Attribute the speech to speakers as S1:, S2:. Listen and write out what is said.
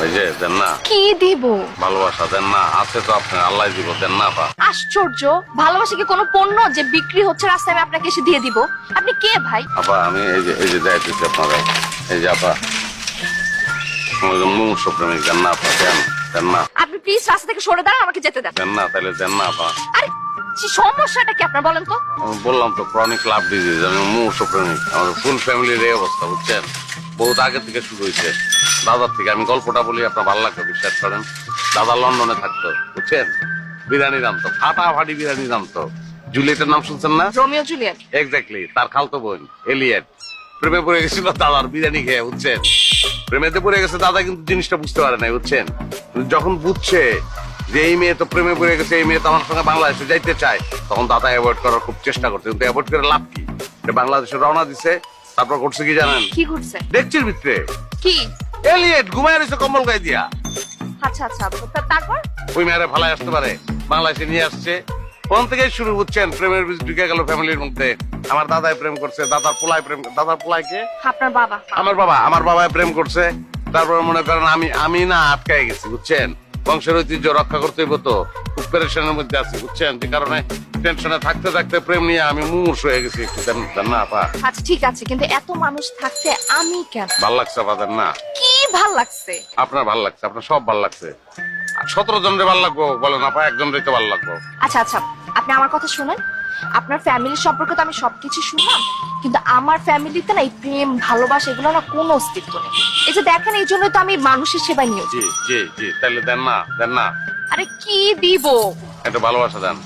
S1: ওই যে দেন না,
S2: কি দিব?
S1: ভালোবাসা দেন না, আছে তো আপনার, আল্লাহ দিব, দেন না আপা।
S2: আশ্চর্য, ভালোবাসা কি কোনো পণ্য যে বিক্রি হচ্ছে রাস্তায় আমি আপনাকে এসে দিয়ে দিব? আপনি কে ভাই?
S1: আপা আমি এই যে যাইতেছি আপনারা, এই যে আপা মুমূর্ষু প্রেমিক, দেন না আপা, দেন না,
S2: আপনি প্লিজ রাস্তা থেকে সরে দাঁড়ান, আমাকে যেতে দেন।
S1: দেন না, তাহলে দেন না আপা।
S2: আরে সমস্যাটা কি আপনার বলেন তো?
S1: আমি বললাম তো ক্রনিক লাভ ডিজিজ, আমি মুমূর্ষু প্রেমিক, আমাদের ফুল ফ্যামিলির এই অবস্থা, বুঝছেন? বহুত আগে থেকে শুরু হয়েছে, দাদার থেকে। আমি গল্পটা বলি, আপনার ভালো লাগবে, বিশ্বাস করেন। দাদা লন্ডনে থাকতো, বুঝছেন, বিরিয়ানি জানতো, ফাটাফাটি বিরিয়ানি জানতো। জুলিয়েটের নাম শুনছেন না?
S2: Romeo Juliet.
S1: এক্স্যাক্টলি, তার খালতো বোন এলিয়েট প্রেমে পড়ে গেছিল দাদার বিরিয়ানি খেয়ে, বুঝছেন? প্রেমেতে পড়ে গেছে দাদা, কিন্তু জিনিসটা বুঝতে পারে নাই, বুঝছেন? যখন বুঝছে যে এই মেয়ে তো প্রেমে পড়ে গেছে, এই মেয়ে তো আমার সঙ্গে বাংলাদেশে যাইতে চায়, তখন দাদা অ্যাভয়েড করার খুব চেষ্টা করছে, কিন্তু অ্যাভয়েড করে লাভ কি? বাংলাদেশে রওনা দিছে, তারপর করছে কি জানেন?
S2: কি করছে?
S1: দেখছির ভিতরে
S2: কি?
S1: এলিয়েট ঘুমায় রয়েছে কম্বল গায়ে দিয়া।
S2: আচ্ছা আচ্ছা, তারপর?
S1: ওই মেয়েরা ভালাই আসতে পারে, বাংলাদেশে নিয়ে আসছে। ওখান থেকে শুরু, বুঝছেন? প্রেমের বীজ ঢুকে গেল ফ্যামিলির মধ্যে। আমার দাদাই প্রেম করছে, দাদার পোলায় প্রেম, দাদার পোলায় কে?
S2: আপনার বাবা।
S1: আমার বাবাই প্রেম করছে। তারপরে মনে করেন আমি না আটকাই গেছি, বুঝছেন? বংশের ঐতিহ্য রক্ষা করতে হইব, তো খুব পেরেশানের মধ্যে আছি, বুঝছেন? যে কারণে টেনশনে থাকতে থাকতে প্রেম নিয়ে আমি মুমূর্ষু হয়ে গেছি, একটু দেন না আপা।
S2: আচ্ছা ঠিক আছে, কিন্তু এত মানুষ থাকতে আমি কেন?
S1: ভাল লাগছে আপা, দেন না।
S2: কি ভাল লাগছে?
S1: আপনার ভাল লাগছে, আপনার সব ভাল লাগছে। 17 জনরে ভাল লাগবো বলেন আপা, একজনরে তো ভাল লাগবো।
S2: আচ্ছা আচ্ছা, আপনি আমার কথা শুনেন। আপনার ফ্যামিলির সম্পর্কে তো আমি সবকিছু শুনলাম, কিন্তু আমার ফ্যামিলিতে না এই প্রেম ভালোবাসা এগুলো না কোনো অস্তিত্ব নেই। এই যে দেখেন, এই জন্যই তো আমি মানুষের সেবায় নিয়োজিত।
S1: জি জি জি, তাহলে দেন না, দেন না।
S2: আরে কি দিব?
S1: একটা ভালোবাসা দেন।